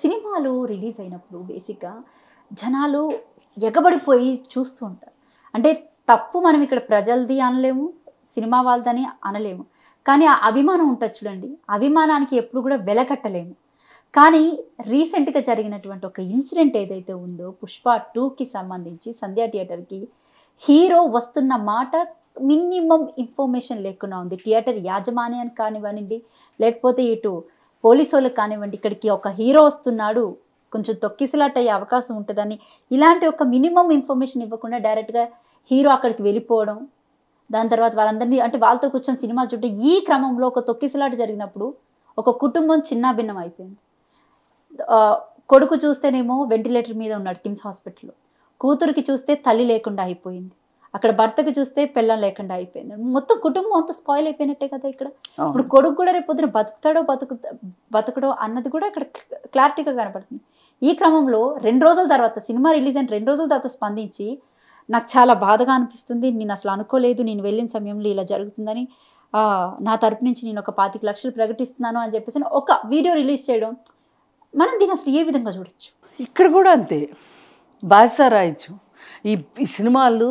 సినిమాలు రిలీజ్ అయినప్పుడు బేసిక్‌గా జనాలు ఎగబడిపోయి చూస్తూ ఉంటారు. అంటే తప్పు మనం ఇక్కడ ప్రజలది అనలేము, సినిమా వాళ్ళదని అనలేము. కానీ ఆ అభిమానం ఉంటది చూడండి. అభిమానానికి ఎప్పుడు కూడా వెల కట్టలేము. కానీ రీసెంట్‌గా జరిగినటువంటి ఒక ఇన్సిడెంట్ ఏదైతే ఉందో 'పుష్ప 2'కి సంబంధించి సంధ్యా థియేటర్‌కి హీరో వస్తున్న మాట మినిమమ్ ఇన్ఫర్మేషన్ లేకుండా ఉంది. థియేటర్ యాజమాన్యానికి కానివ్వనండి, లేకపోతే ఇటు పోలీసోళ్ళకి కానివ్వండి, ఇక్కడికి ఒక హీరో వస్తున్నాడు, కొంచెం తొక్కిసలాట అయ్యే అవకాశం ఉంటదని, ఇలాంటి ఒక మినిమమ్ ఇన్ఫర్మేషన్ ఇవ్వకుండా డైరెక్ట్‌గా హీరో అక్కడికి వెళ్ళిపోవడం. దాని తర్వాత వాళ్ళందరినీ అంటే వాళ్ళతో కూర్చొని సినిమా చూడడం. ఈ క్రమంలో ఒక తొక్కిసలాట జరిగినప్పుడు ఒక కుటుంబం చిన్నాభిన్నం అయిపోయింది. కొడుకు చూస్తేనేమో వెంటిలేటర్ మీద ఉన్నాడు కిమ్స్ హాస్పిటల్‌లో. కూతురికి చూస్తే తల్లి లేకుండా అయిపోయింది. అక్కడ భర్తకి చూస్తే పెళ్ళాం లేకుండా అయిపోయింది. మొత్తం కుటుంబం అంతా స్పాయిల్ అయిపోయినట్టే కదా ఇక్కడ. ఇప్పుడు కొడుకు కూడా రేపు పొద్దున బతుకడో అన్నది కూడా ఇక్కడ క్లారిటీగా కనపడుతుంది. ఈ క్రమంలో 2 రోజుల తర్వాత సినిమా రిలీజ్ అయిన 2 రోజుల తర్వాత స్పందించి నాకు చాలా బాధగా అనిపిస్తుంది. నేను అసలు అనుకోలేదు నేను వెళ్ళిన సమయంలో ఇలా జరుగుతుందని. నా తరపు నుంచి నేను ఒక 25,00,000 ప్రకటిస్తున్నాను అని చెప్పేసి ఒక వీడియో రిలీజ్ చేయడం. మనం దీన్ని అసలు ఏ విధంగా చూడొచ్చు? ఇక్కడ కూడా అంతే. బాధ్యత రాయొచ్చు. ఈ సినిమాలు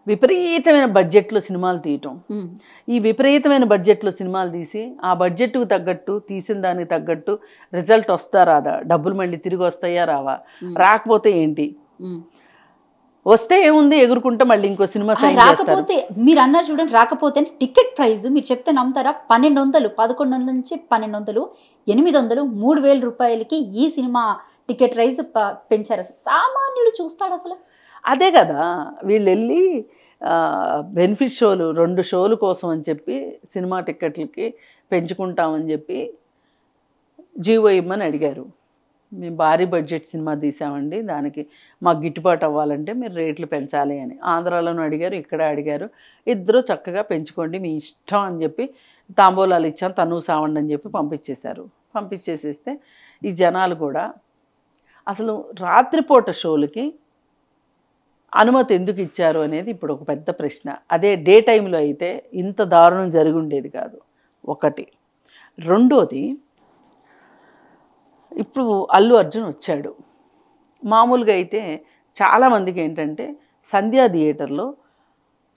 విపరీతమైన బడ్జెట్లో సినిమాలు తీయటం, ఈ విపరీతమైన బడ్జెట్లో సినిమాలు తీసి ఆ బడ్జెట్కు తగ్గట్టు తీసిన దానికి తగ్గట్టు రిజల్ట్ వస్తా రాదా, డబ్బులు మళ్ళీ తిరిగి వస్తాయా రావా, రాకపోతే ఏంటి, వస్తే ఏముంది ఎగురుకుంటే మళ్ళీ ఇంకో సినిమా రాకపోతే మీరు అన్నారు చూడండి. రాకపోతే టికెట్ ప్రైస్ మీరు చెప్తే నమ్ముతారా? 1,200 1100 నుంచి 1,200 800 3,000 రూపాయలకి ఈ సినిమా టికెట్ ప్రైస్ పెంచారు. అసలు సామాన్యుడు చూస్తాడు అసలు? అదే కదా, వీళ్ళు వెళ్ళి బెనిఫిట్ షోలు 2 షోలు కోసం అని చెప్పి సినిమా టికెట్లకి పెంచుకుంటామని చెప్పి జీవో ఇమ్మని అడిగారు. మేము భారీ బడ్జెట్ సినిమా తీసామండి, దానికి మాకు గిట్టుబాటు అవ్వాలంటే మీరు రేట్లు పెంచాలి అని ఆంధ్రాలోనూ అడిగారు, ఇక్కడ అడిగారు. ఇద్దరు చక్కగా పెంచుకోండి మీ ఇష్టం అని చెప్పి తాంబూలాలు ఇచ్చాం, తను సావండి అని చెప్పి పంపించేశారు. పంపించేసేస్తే ఈ జనాలు కూడా అసలు రాత్రిపూట షోలకి అనుమతి ఎందుకు ఇచ్చారు అనేది ఇప్పుడు ఒక పెద్ద ప్రశ్న. అదే డే టైంలో అయితే ఇంత దారుణం జరిగి ఉండేది కాదు. ఒకటి. రెండోది, ఇప్పుడు అల్లు అర్జున్ వచ్చాడు. మామూలుగా అయితే చాలామందికి ఏంటంటే సంధ్యా థియేటర్లో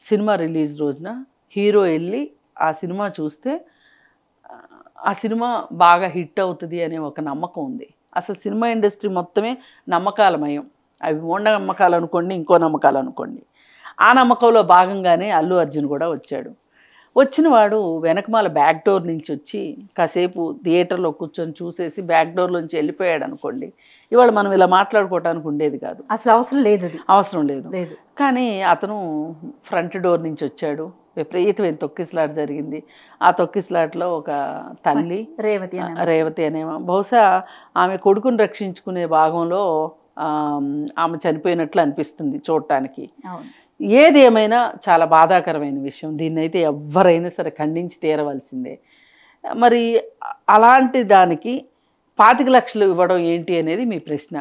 సినిమా రిలీజ్ రోజున హీరో వెళ్ళి ఆ సినిమా చూస్తే ఆ సినిమా బాగా హిట్ అవుతుంది అనే ఒక నమ్మకం ఉంది. అసలు సినిమా ఇండస్ట్రీ మొత్తమే నమ్మకాలమయం. అవి మూఢ నమ్మకాలు అనుకోండి, ఇంకో నమ్మకాలు అనుకోండి. ఆ నమ్మకంలో భాగంగానే అల్లు అర్జున్ కూడా వచ్చాడు. వచ్చిన వాడు వెనకమాల బ్యాక్ డోర్ నుంచి వచ్చి కాసేపు థియేటర్లో కూర్చొని చూసేసి బ్యాక్ డోర్లోంచి వెళ్ళిపోయాడు అనుకోండి, ఇవాళ మనం ఇలా మాట్లాడుకోవటానికి ఉండేది కాదు. అసలు అవసరం లేదు, అవసరం లేదు. కానీ అతను ఫ్రంట్ డోర్ నుంచి వచ్చాడు. విపరీతమైన తొక్కిసలాట జరిగింది. ఆ తొక్కిసలాటలో ఒక తల్లి రేవతి అనే బహుశా ఆమె కొడుకుని రక్షించుకునే భాగంలో ఆమె చనిపోయినట్లు అనిపిస్తుంది చూడటానికి. ఏది ఏమైనా చాలా బాధాకరమైన విషయం. దీన్నైతే ఎవరైనా సరే ఖండించి తీరవలసిందే. మరి అలాంటి దానికి 25,00,000 ఇవ్వడం ఏంటి అనేది మీ ప్రశ్న.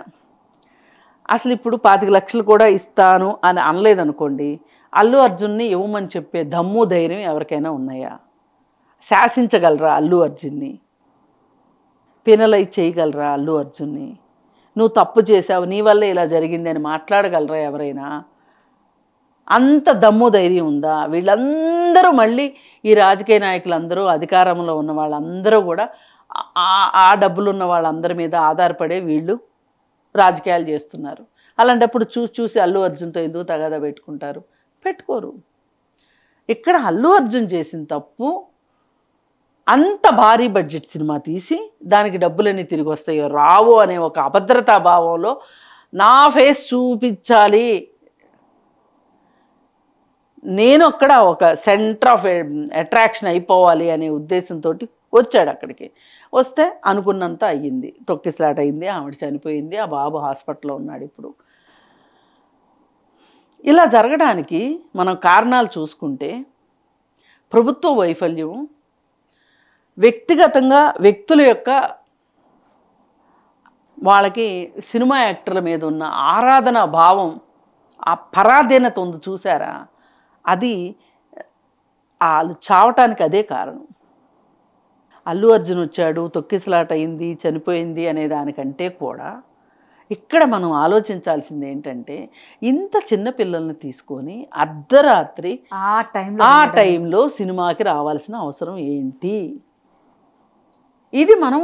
అసలు ఇప్పుడు 25,00,000 కూడా ఇస్తాను అని అనలేదనుకోండి, అల్లు అర్జున్ని ఇవ్వమని చెప్పే దమ్ము ధైర్యం ఎవరికైనా ఉన్నాయా? శాసించగలరా అల్లు అర్జున్ని? పెనలైజ్ చేయగలరా అల్లు అర్జున్ని? నువ్వు తప్పు చేసావు, నీ వల్ల ఇలా జరిగింది అని మాట్లాడగలరా ఎవరైనా? అంత దమ్ము ధైర్యం ఉందా? వీళ్ళందరూ మళ్ళీ ఈ రాజకీయ నాయకులందరూ, అధికారంలో ఉన్న వాళ్ళందరూ కూడా ఆ డబ్బులు ఉన్న వాళ్ళందరి మీద ఆధారపడే వీళ్ళు రాజకీయాలు చేస్తున్నారు. అలాంటప్పుడు చూసి అల్లు అర్జున్తో ఎందుకు తగాదా పెట్టుకోరు. ఇక్కడ అల్లు అర్జున్ చేసిన తప్పు అంత భారీ బడ్జెట్ సినిమా తీసి దానికి డబ్బులన్నీ తిరిగి వస్తాయో రావో అనే ఒక అభద్రతా భావంలో నా ఫేస్ చూపించాలి, నేను అక్కడ ఒక సెంటర్ ఆఫ్ అట్రాక్షన్ అయిపోవాలి అనే ఉద్దేశంతో వచ్చాడు. అక్కడికి వస్తే అనుకున్నంత అయ్యింది. తొక్కిసలాట అయింది, ఆవిడ చనిపోయింది, ఆ బాబు హాస్పిటల్లో ఉన్నాడు. ఇప్పుడు ఇలా జరగడానికి మనం కారణాలు చూసుకుంటే ప్రభుత్వ వైఫల్యం, వ్యక్తిగతంగా వ్యక్తుల యొక్క వాళ్ళకి సినిమా యాక్టర్ల మీద ఉన్న ఆరాధన భావం, ఆ పరాధీనత ఉంది చూసారా, అది వాళ్ళు చావటానికి అదే కారణం. అల్లు అర్జున్ వచ్చాడు, తొక్కిసలాట అయింది, చనిపోయింది అనే దానికంటే కూడా ఇక్కడ మనం ఆలోచించాల్సింది ఏంటంటే, ఇంత చిన్న పిల్లల్ని తీసుకొని అర్ధరాత్రి ఆ టైంలో సినిమాకి రావాల్సిన అవసరం ఏంటి? ఇది మనం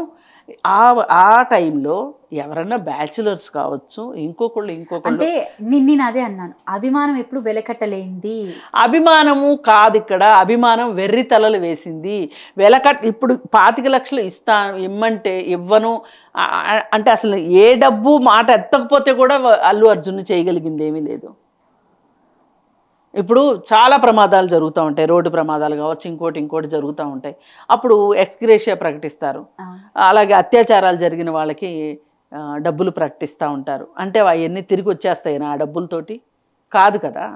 ఆ టైంలో ఎవరన్నా బ్యాచులర్స్ కావచ్చు, ఇంకొకళ్ళు అంటే నేను అదే అన్నాను, అభిమానం ఎప్పుడు వెలకట్టలేంది. అభిమానము కాదు ఇక్కడ, అభిమానం వెర్రి తలలు వేసింది. ఇప్పుడు 25 లక్షలు ఇమ్మంటే ఇవ్వను అంటే అసలు ఏ డబ్బు మాట ఎత్తకపోతే కూడా అల్లు అర్జున్ చేయగలిగింది ఏమీ లేదు. ఇప్పుడు చాలా ప్రమాదాలు జరుగుతూ ఉంటాయి, రోడ్డు ప్రమాదాలు కావచ్చు, ఇంకోటి జరుగుతూ ఉంటాయి. అప్పుడు ఎక్స్గ్రేషియా ప్రకటిస్తారు. అలాగే అత్యాచారాలు జరిగిన వాళ్ళకి డబ్బులు ప్రకటిస్తూ ఉంటారు. అంటే అవన్నీ తిరిగి వచ్చేస్తాయి ఆ డబ్బులతోటి? కాదు కదా.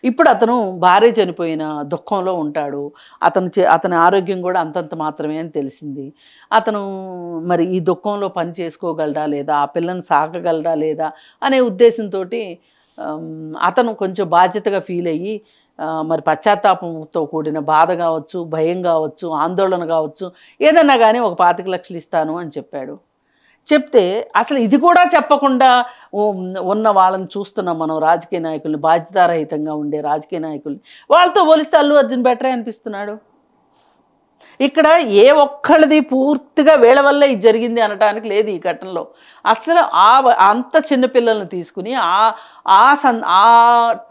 ఇప్పుడు అతను భార్య చనిపోయిన దుఃఖంలో ఉంటాడు. అతని ఆరోగ్యం కూడా అంతంత మాత్రమే అని తెలిసింది. అతను మరి ఈ దుఃఖంలో పని చేసుకోగలడా లేదా, ఆ పిల్లని సాకగలడా లేదా అనే ఉద్దేశంతో అతను కొంచెం బాధ్యతగా ఫీల్ అయ్యి మరి పశ్చాత్తాపంతో కూడిన బాధ కావచ్చు, భయం కావచ్చు, ఆందోళన కావచ్చు, ఏదన్నా కానీ ఒక 25 లక్షలు ఇస్తాను అని చెప్పాడు. చెప్తే అసలు ఇది కూడా చెప్పకుండా ఉన్న వాళ్ళని చూస్తున్నాం మనం, రాజకీయ నాయకుల్ని, బాధ్యతారహితంగా ఉండే రాజకీయ నాయకుల్ని. వాళ్ళతో పోలిస్తే అల్లు అర్జున్ బెటరే అనిపిస్తున్నాడు. ఇక్కడ ఏ ఒక్కళ్ళది పూర్తిగా వీళ్ళ వల్ల ఇది జరిగింది అనడానికి లేదు ఈ ఘటనలో. అసలు అంత చిన్నపిల్లల్ని తీసుకుని ఆ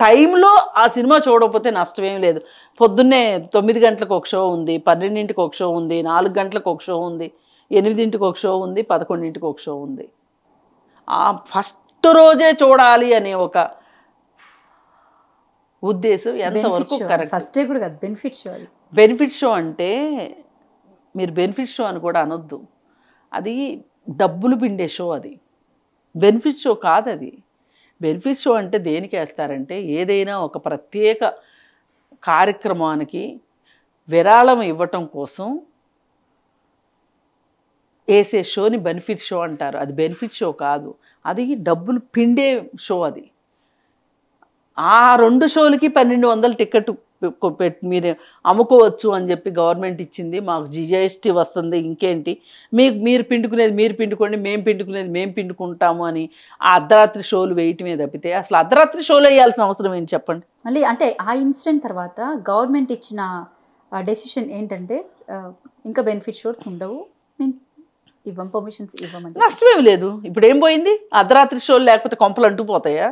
టైంలో ఆ సినిమా చూడకపోతే నష్టమేం లేదు. పొద్దున్నే 9 గంటలకు ఒక షో ఉంది, 12ంటికి ఒక షో ఉంది, 4 గంటలకు ఒక షో ఉంది, 8ంటికి ఒక షో ఉంది, 11ంటికి ఒక షో ఉంది. ఆ ఫస్ట్ రోజే చూడాలి అనే ఒక ఉద్దేశం ఎంతవరకు కరెక్ట్? ఫస్ట్ డే కూడా కాదు, బెనిఫిట్ షో. బెనిఫిట్ షో అంటే మీరు బెనిఫిట్ షో అని కూడా అనొద్దు, అది డబ్బులు పిండే షో. అది బెనిఫిట్ షో కాదు. అది బెనిఫిట్ షో అంటే దేనికి వేస్తారంటే, ఏదైనా ఒక ప్రత్యేక కార్యక్రమానికి విరాళం ఇవ్వటం కోసం వేసే షోని బెనిఫిట్ షో అంటారు. అది బెనిఫిట్ షో కాదు, అది డబ్బులు పిండే షో. అది ఆ 2 షోలకి 1200 టికెట్ మీరు అమ్ముకోవచ్చు అని చెప్పి గవర్నమెంట్ ఇచ్చింది. మాకు జిఎస్టీ వస్తుంది, ఇంకేంటి, మీరు పిండుకునేది మీరు పిండుకోండి, మేము పిండుకునేది మేము పిండుకుంటాము అని ఆ అర్ధరాత్రి షోలు వేయటమే తప్పితే అసలు అర్ధరాత్రి షోలు వేయాల్సిన అవసరం ఏంటి చెప్పండి? మళ్ళీ అంటే ఆ ఇన్సిడెంట్ తర్వాత గవర్నమెంట్ ఇచ్చిన డెసిషన్ ఏంటంటే ఇంకా బెనిఫిట్ షోస్ ఉండవు, ఇవ్వం, పర్మిషన్స్ ఇవ్వమని. నష్టమేమి లేదు. ఇప్పుడు ఏం పోయింది? అర్ధరాత్రి షోలు లేకపోతే కొంపలు అంటుకుపోతాయా?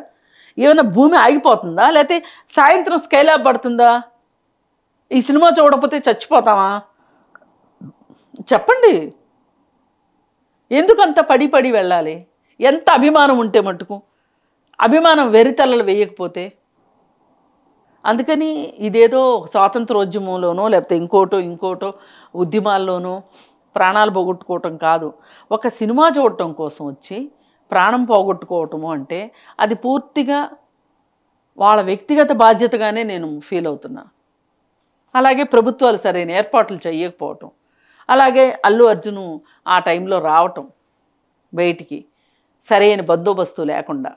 ఏమైనా భూమి ఆగిపోతుందా? లేకపోతే సాయంత్రం స్కైలాబ్ పడుతుందా? ఈ సినిమా చూడకపోతే చచ్చిపోతామా? చెప్పండి. ఎందుకంత పడి వెళ్ళాలి? ఎంత అభిమానం ఉంటే మటుకు? అభిమానం వెరితలలు వేయకపోతే? అందుకని ఇదేదో స్వాతంత్రోద్యమంలోనో లేకపోతే ఇంకోటో ఉద్యమాల్లోనో ప్రాణాలు పోగొట్టుకోవటం కాదు. ఒక సినిమా చూడటం కోసం వచ్చి ప్రాణం పోగొట్టుకోవటము అంటే అది పూర్తిగా వాళ్ళ వ్యక్తిగత బాధ్యతగానే నేను ఫీల్ అవుతున్నా. అలాగే ప్రభుత్వాలు సరైన ఏర్పాట్లు చేయకపోవటం, అలాగే అల్లు అర్జును ఆ టైంలో రావటం బయటికి సరైన బందోబస్తు లేకుండా,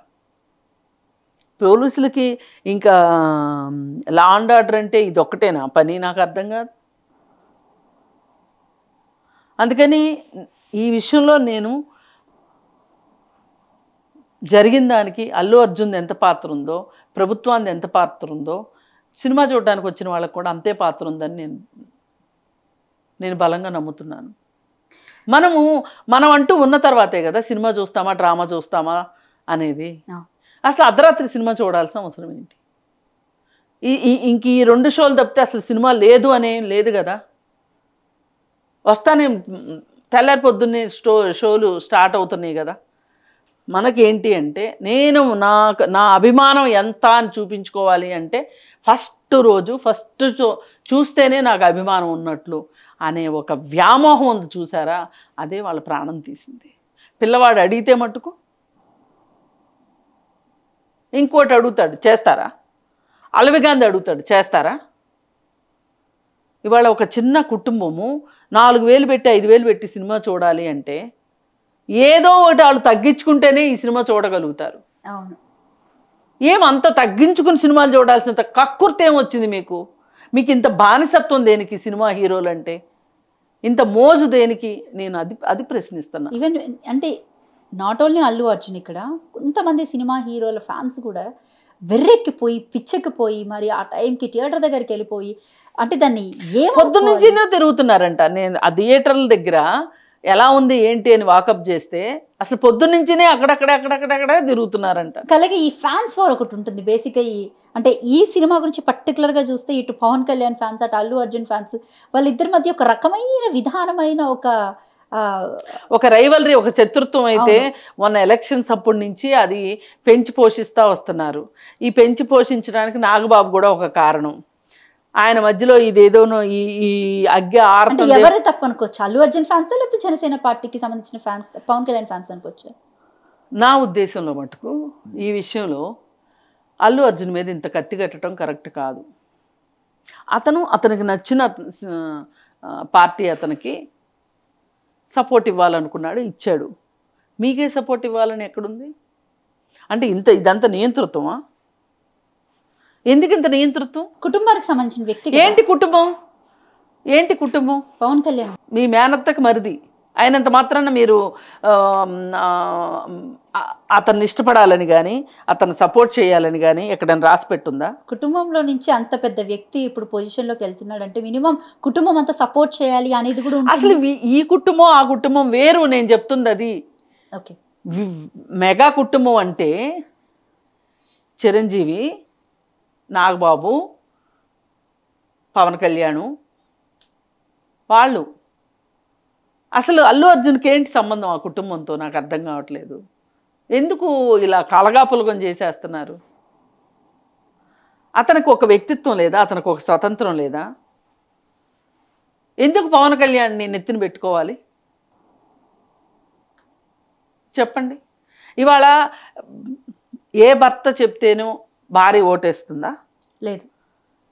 పోలీసులకి ఇంకా లా అండ్ ఆర్డర్ అంటే ఇది ఒక్కటేనా పని? నాకు అర్థం కాదు. అందుకని ఈ విషయంలో నేను జరిగిన దానికి అల్లు అర్జున్ ఎంత పాత్ర ఉందో, ప్రభుత్వానికి ఎంత పాత్ర ఉందో, సినిమా చూడడానికి వచ్చిన వాళ్ళకు కూడా అంతే పాత్ర ఉందని నేను బలంగా నమ్ముతున్నాను. మనం అంటూ ఉన్న తర్వాతే కదా సినిమా చూస్తామా డ్రామా చూస్తామా అనేది. అసలు అర్ధరాత్రి సినిమా చూడాల్సిన అవసరం ఏంటి? ఇంక ఈ 2 షోలు తప్పితే అసలు సినిమా లేదు అనేం లేదు కదా. వస్తానే తెల్లారి పొద్దున్నే షోలు స్టార్ట్ అవుతున్నాయి కదా. మనకేంటి అంటే, నేను నా అభిమానం ఎంత అని చూపించుకోవాలి అంటే ఫస్ట్ రోజు ఫస్ట్ షో చూస్తేనే నాకు అభిమానం ఉన్నట్లు అనే ఒక వ్యామోహం ఉంది చూసారా, అదే వాళ్ళ ప్రాణం తీసింది. పిల్లవాడు అడిగితే మటుకు ఇంకోటి అడుగుతాడు, చేస్తారా? అలవిగాంధీ అడుగుతాడు, చేస్తారా? ఇవాళ ఒక చిన్న కుటుంబము 4,000 పెట్టి 5,000 పెట్టి సినిమా చూడాలి అంటే ఏదో ఒకటి వాళ్ళు తగ్గించుకుంటేనే ఈ సినిమా చూడగలుగుతారు. అవును. ఏమంత తగ్గించుకుని సినిమాలు చూడాల్సినంత కక్కుర్తి ఏమొచ్చింది మీకు? ఇంత బానిసత్వం దేనికి సినిమా హీరోలు అంటే? ఇంత మోజు దేనికి? నేను అది ప్రశ్నిస్తున్నా. ఈవెన్ అంటే నాట్ ఓన్లీ అల్లు అర్జున్, ఇక్కడ కొంతమంది సినిమా హీరోల ఫ్యాన్స్ కూడా వెర్రెక్కిపోయి పిచ్చెక్కిపోయి మరి ఆ టైంకి థియేటర్ దగ్గరికి వెళ్ళిపోయి అంటే దాన్ని పొద్దు నుంచినే తిరుగుతున్నారంట. నేను ఆ థియేటర్ల దగ్గర ఎలా ఉంది ఏంటి అని వాకప్ చేస్తే అసలు పొద్దున్న నుంచినే అక్కడక్కడ తిరుగుతున్నారంట. అలాగే ఈ ఫ్యాన్స్ వార్ ఒకటి ఉంటుంది బేసిక్గా. అంటే ఈ సినిమా గురించి పర్టికులర్గా చూస్తే ఇటు పవన్ కళ్యాణ్ ఫ్యాన్స్ అటు అల్లు అర్జున్ ఫ్యాన్స్ వాళ్ళిద్దరి మధ్య ఒక రకమైన విధానమైన ఒక రైవలరీ, ఒక శత్రుత్వం అయితే మొన్న ఎలక్షన్స్ అప్పటి నుంచి అది పెంచి పోషిస్తూ వస్తున్నారు. ఈ పెంచి పోషించడానికి నాగబాబు కూడా ఒక కారణం. ఆయన మధ్యలో ఇదేదోనో ఈ అగ్గి అంటే ఎవరు తప్పు అనుకోవచ్చు? అల్లు అర్జున్ ఫ్యాన్స్ లేకపోతే జనసేన పార్టీకి సంబంధించిన ఫ్యాన్స్, పవన్ కళ్యాణ్ ఫ్యాన్స్ అనుకోవచ్చు? నా ఉద్దేశంలో మటుకు ఈ విషయంలో అల్లు అర్జున్ మీద ఇంత కత్తి కట్టడం కరెక్ట్ కాదు. అతనికి నచ్చిన పార్టీ అతనికి సపోర్ట్ ఇవ్వాలనుకున్నాడు, ఇచ్చాడు. మీకే సపోర్ట్ ఇవ్వాలని ఎక్కడుంది? అంటే ఇదంతా నియంతృత్వమా? ఎందుకు ఇంత నియంతృత్వం? కుటుంబానికి సంబంధించిన వ్యక్తి. ఏంటి కుటుంబం? పవన్ కళ్యాణ్ మీ మేనత్తకు మరిది అయినంత మాత్రాన మీరు అతన్ని ఇష్టపడాలని కానీ అతన్ని సపోర్ట్ చేయాలని కానీ ఎక్కడైనా రాసి పెట్టుందా? కుటుంబంలో నుంచి అంత పెద్ద వ్యక్తి ఇప్పుడు పొజిషన్లోకి వెళ్తున్నాడు అంటే మినిమం కుటుంబం అంతా సపోర్ట్ చేయాలి అనేది కూడా. అసలు ఈ కుటుంబం ఆ కుటుంబం వేరు. నేను చెప్తుంది అది. ఓకే, మెగా కుటుంబం అంటే చిరంజీవి, నాగబాబు, పవన్ కళ్యాణ్ వాళ్ళు. అసలు అల్లు అర్జున్కి ఏంటి సంబంధం ఆ కుటుంబంతో? నాకు అర్థం కావట్లేదు. ఎందుకు ఇలా కలగాపులగం చేసేస్తున్నారు? అతనికి ఒక వ్యక్తిత్వం లేదా? అతనికి ఒక స్వతంత్రం లేదా? ఎందుకు పవన్ కళ్యాణ్ని నెత్తిన పెట్టుకోవాలి చెప్పండి? ఇవాళ ఏ భర్త చెప్తేనో భార్య ఓటేస్తుందా? లేదు.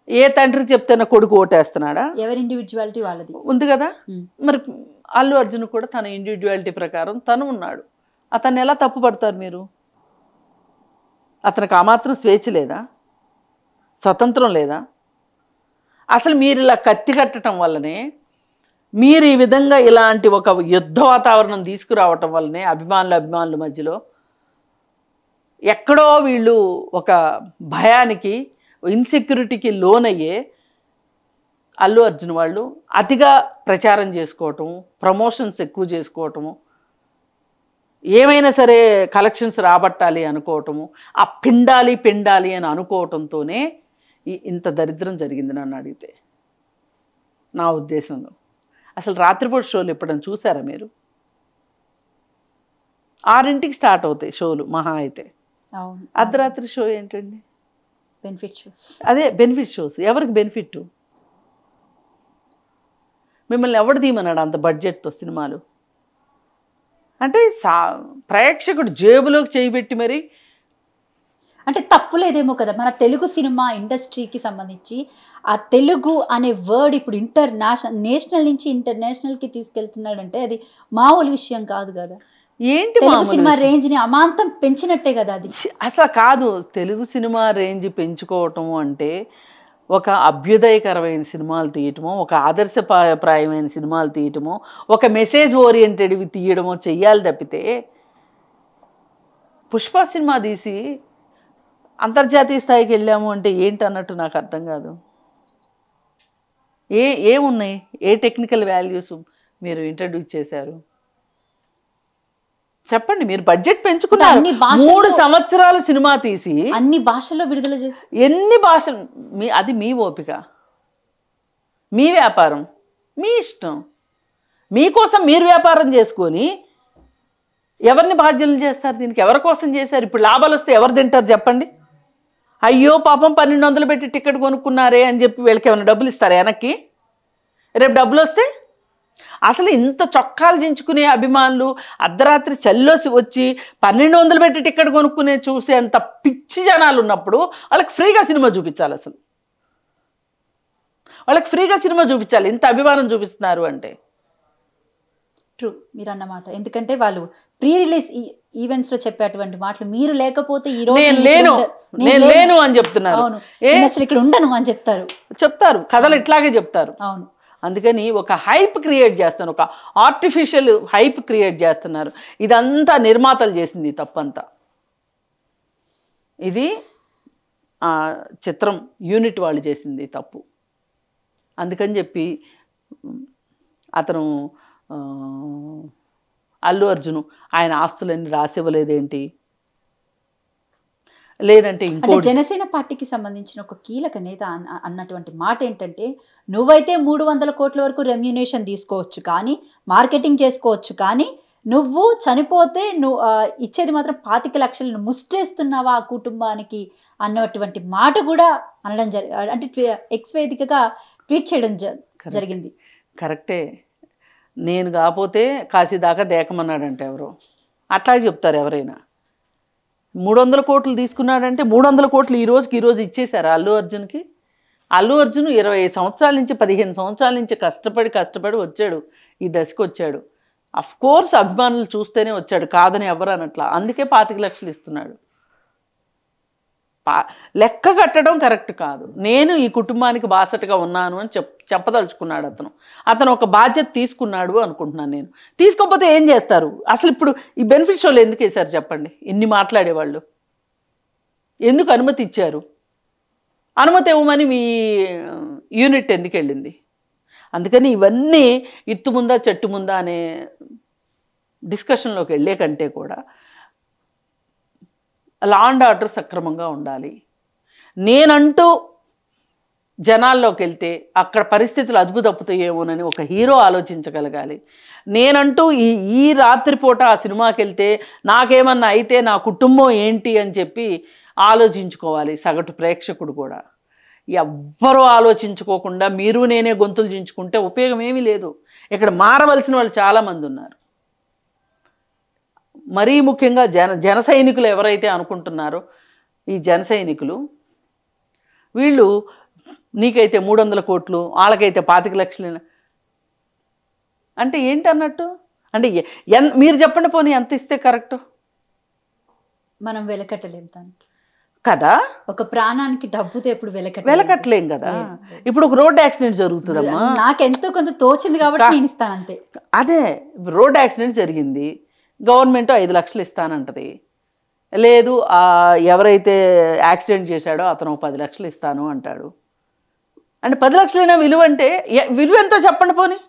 ఏ తండ్రి చెప్తేనో కొడుకు ఓటేస్తున్నాడా? ఎవరి ఇండివిజువాలిటీ వాళ్ళది ఉంది కదా. మరి అల్లు అర్జున్ కూడా తన ఇండివిజువాలిటీ ప్రకారం తను ఉన్నాడు. అతన్ని ఎలా తప్పు పడతారు మీరు? అతనికి ఆ మాత్రం స్వేచ్ఛ లేదా? స్వతంత్రం లేదా? అసలు మీరు ఇలా కత్తి కట్టడం వల్లనే, మీరు ఈ విధంగా ఇలాంటి ఒక యుద్ధ వాతావరణం తీసుకురావటం వల్లనే అభిమానుల మధ్యలో ఎక్కడో వీళ్ళు ఒక భయానికి, ఇన్సెక్యూరిటీకి లోనయ్యే అల్లు అర్జున్ వాళ్ళు అతిగా ప్రచారం చేసుకోవటము, ప్రమోషన్స్ ఎక్కువ చేసుకోవటము, ఏమైనా సరే కలెక్షన్స్ రాబట్టాలి అనుకోవటము, ఆ పిండాలి అని అనుకోవటంతోనే ఇంత దరిద్రం జరిగింది నన్ను అడిగితే. నా ఉద్దేశంలో అసలు రాత్రిపూట షోలు ఎప్పుడైనా చూసారా మీరు? 6ంటికి స్టార్ట్ అవుతాయి షోలు మహా అయితే. అర్ధరాత్రి షో ఏంటండి? Benefit shows. అదే బెనిఫిట్ షోస్. ఎవరికి బెనిఫిట్? మిమ్మల్ని ఎవడు తీయమన్నాడు అంత బడ్జెట్తో సినిమాలు? అంటే ప్రేక్షకుడు జేబులోకి చేయబెట్టి మరి. అంటే తప్పు లేదేమో కదా మన తెలుగు సినిమా ఇండస్ట్రీకి సంబంధించి. ఆ తెలుగు అనే వర్డ్ ఇప్పుడు నేషనల్ నుంచి ఇంటర్నేషనల్కి తీసుకెళ్తున్నాడంటే అది మామూలు విషయం కాదు కదా. ఏంటి తెలుగు సినిమా రేంజ్ని అమాంతం పెంచినట్టే కదా అది. అసలు కాదు, తెలుగు సినిమా రేంజ్ పెంచుకోవటము అంటే ఒక అభ్యుదయకరమైన సినిమాలు తీయటమో, ఒక ఆదర్శప్రాయమైన సినిమాలు తీయటమో, ఒక మెసేజ్ ఓరియంటెడ్వి తీయడమో చెయ్యాలి తప్పితే పుష్ప సినిమా తీసి అంతర్జాతీయ స్థాయికి వెళ్ళాము అంటే ఏంటి అన్నట్టు నాకు అర్థం కాదు. ఏమున్నాయి? ఏ టెక్నికల్ వాల్యూస్ మీరు ఇంట్రడ్యూస్ చేశారు చెప్పండి? మీరు బడ్జెట్ పెంచుకున్నారు, 3 సంవత్సరాలు సినిమా తీసి అన్ని భాషల్లో విడుదల చేసి, ఎన్ని భాషలు? అది మీ ఓపిక, మీ వ్యాపారం, మీ ఇష్టం. మీకోసం మీరు వ్యాపారం చేసుకొని ఎవరిని బాధ్యులు చేస్తారు? దీనికి ఎవరి కోసం చేశారు? ఇప్పుడు లాభాలు వస్తే ఎవరు తింటారు చెప్పండి? అయ్యో పాపం 1200 పెట్టి టికెట్ కొనుక్కున్నారే అని చెప్పి వీళ్ళకి ఏమైనా డబ్బులు ఇస్తారా వెనక్కి? రేపు డబ్బులు వస్తే అసలు ఇంత చొక్కాలు చించుకునే అభిమానులు అర్ధరాత్రి చల్లోసి వచ్చి 1200 పెట్టి టికెట్ కొనుక్కునే చూసే అంత పిచ్చి జనాలు ఉన్నప్పుడు వాళ్ళకి ఫ్రీగా సినిమా చూపించాలి. అసలు వాళ్ళకి ఫ్రీగా సినిమా చూపించాలి ఇంత అభిమానం చూపిస్తున్నారు అంటే. ట్రూ మీరు అన్నమాట. ఎందుకంటే వాళ్ళు ప్రీ రిలీజ్ ఈవెంట్స్లో చెప్పేటువంటి మాటలు మీరు లేకపోతే ఈ రోజు నేను లేను అని చెప్తున్నారు. అసలు ఇక్కడ ఉండను అని చెప్తారు కథలు ఇట్లాగే చెప్తారు. అవును, అందుకని ఒక హైప్ క్రియేట్ చేస్తాను, ఒక ఆర్టిఫిషియల్ హైప్ క్రియేట్ చేస్తున్నారు. ఇదంతా నిర్మాతలు చేసింది తప్పంతా. ఇది చిత్రం యూనిట్ వాళ్ళు చేసింది తప్పు. అందుకని చెప్పి అతను అల్లు అర్జున్ ఆయన ఆస్తులన్నీ రాసివ్వలేదేంటి, లేదంటే అంటే జనసేన పార్టీకి సంబంధించిన ఒక కీలక నేత అన్నటువంటి మాట ఏంటంటే, నువ్వైతే 300 కోట్ల వరకు రెమ్యునేషన్ తీసుకోవచ్చు, కానీ మార్కెటింగ్ చేసుకోవచ్చు, కానీ నువ్వు చనిపోతే నువ్వు ఇచ్చేది మాత్రం 25 లక్షలను ముస్టేస్తున్నావా ఆ కుటుంబానికి అన్నటువంటి మాట కూడా అనడం అంటే ఎక్స్ వేదికగా ట్వీట్ చేయడం జరిగింది. కరెక్టే. నేను కాకపోతే కాశీదాకా దేకమన్నాడంటే ఎవరో అట్లా చెప్తారు ఎవరైనా. 300 కోట్లు తీసుకున్నాడంటే 300 కోట్లు ఈ రోజు ఇచ్చేశారు అల్లు అర్జున్కి. అల్లు అర్జున్ 20 సంవత్సరాల నుంచి 15 సంవత్సరాల నుంచి కష్టపడి వచ్చాడు, ఈ దశకు వచ్చాడు. అఫ్ కోర్స్ అభిమానులు చూస్తేనే వచ్చాడు, కాదని ఎవరు అనట్లా. అందుకే 25 లక్షలు ఇస్తున్నాడు. లెక్క కట్టడం కరెక్ట్ కాదు. నేను ఈ కుటుంబానికి బాసటగా ఉన్నాను అని చెప్పదలుచుకున్నాడు అతను ఒక బాధ్యత తీసుకున్నాడు అనుకుంటున్నాను నేను. తీసుకోకపోతే ఏం చేస్తారు అసలు? ఇప్పుడు ఈ బెనిఫిట్ షోలు ఎందుకు వేశారు చెప్పండి? ఇన్ని మాట్లాడేవాళ్ళు ఎందుకు అనుమతి ఇచ్చారు? అనుమతి ఇవ్వమని మీ యూనిట్ ఎందుకు వెళ్ళింది? అందుకని ఇవన్నీ ఇత్తు ముందా చెట్టు ముందా అనే డిస్కషన్లోకి వెళ్ళే కంటే కూడా లా అండ్ ఆర్డర్ సక్రమంగా ఉండాలి. నేనంటూ జనాల్లోకి వెళ్తే అక్కడ పరిస్థితులు అదుపు తప్పుతాయేమోనని ఒక హీరో ఆలోచించగలగాలి. నేనంటూ ఈ రాత్రిపూట ఆ సినిమాకి వెళ్తే నాకేమన్నా అయితే నా కుటుంబం ఏంటి అని చెప్పి ఆలోచించుకోవాలి సగటు ప్రేక్షకుడు కూడా. ఎవ్వరూ ఆలోచించుకోకుండా మీరు నేనే గొంతులు చించుకుంటే ఉపయోగం ఏమీ లేదు. ఇక్కడ మారవలసిన వాళ్ళు చాలామంది ఉన్నారు. మరీ ముఖ్యంగా జన సైనికులు ఎవరైతే అనుకుంటున్నారో ఈ జన సైనికులు వీళ్ళు నీకైతే 300 కోట్లు వాళ్ళకైతే 25 లక్షలు అంటే ఏంటి అన్నట్టు? అంటే మీరు చెప్పండి పోనీ ఎంత ఇస్తే కరెక్ట్? మనం వెలకట్టలేం దానికి కదా. ఒక ప్రాణానికి డబ్బుతో ఎప్పుడు వెలకట్టలేం కదా. ఇప్పుడు ఒక రోడ్ యాక్సిడెంట్ జరుగుతుందమ్మా, నాకు ఎంతో కొంత తోచింది కాబట్టి నేను ఇస్తాను అంతే. అదే రోడ్ యాక్సిడెంట్ జరిగింది, గవర్నమెంట్ 5 లక్షలు ఇస్తానంటది. లేదు ఎవరైతే యాక్సిడెంట్ చేశాడో అతను 10 లక్షలు ఇస్తాను అంటాడు. అంటే 10 లక్షలైనా విలువ అంటే విలువ ఎంతో చెప్పండి పోనీ.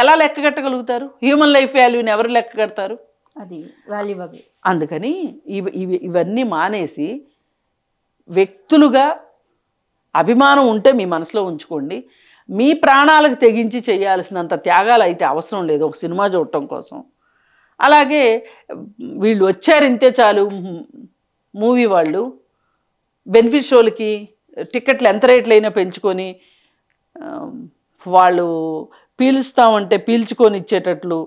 ఎలా లెక్క కట్టగలుగుతారు? హ్యూమన్ లైఫ్ వాల్యూని ఎవరు లెక్క కడతారు? అది వాల్యుబుల్. అందుకని ఇవన్నీ మానేసి వ్యక్తులుగా అభిమానం ఉంటే మీ మనసులో ఉంచుకోండి. మీ ప్రాణాలకు తెగించి చేయాల్సినంత త్యాగాలు అయితే అవసరం లేదు ఒక సినిమా చూడటం కోసం. అలాగే వీళ్ళు వచ్చారు ఇంతే చాలు మూవీ వాళ్ళు బెనిఫిట్ షోలకి టికెట్లు ఎంత రేట్లు అయినా పెంచుకొని వాళ్ళు పీలుస్తామంటే పీల్చుకొని ఇచ్చేటట్లు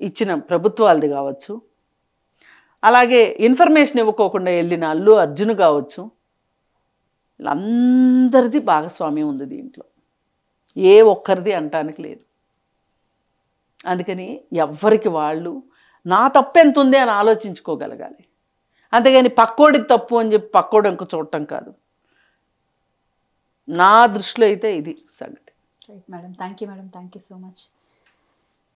ఇచ్చిన ప్రభుత్వాలది కావచ్చు, అలాగే ఇన్ఫర్మేషన్ ఇవ్వకోకుండా వెళ్ళిన అల్లు అర్జున్ కావచ్చు, వీళ్ళందరిది భాగస్వామ్యం ఉంది దీంట్లో, ఏ ఒక్కరిది అంటానికి లేదు. అందుకని ఎవ్వరికి వాళ్ళు నా తప్పు ఎంత ఉంది అని ఆలోచించుకోగలగాలి. అంతేగాని పక్కోడిది తప్పు అని చెప్పి పక్కోడు ఇంకో చూడటం కాదు. నా దృష్టిలో అయితే ఇది సంగతి. Right madam, thank you madam, thank you so much.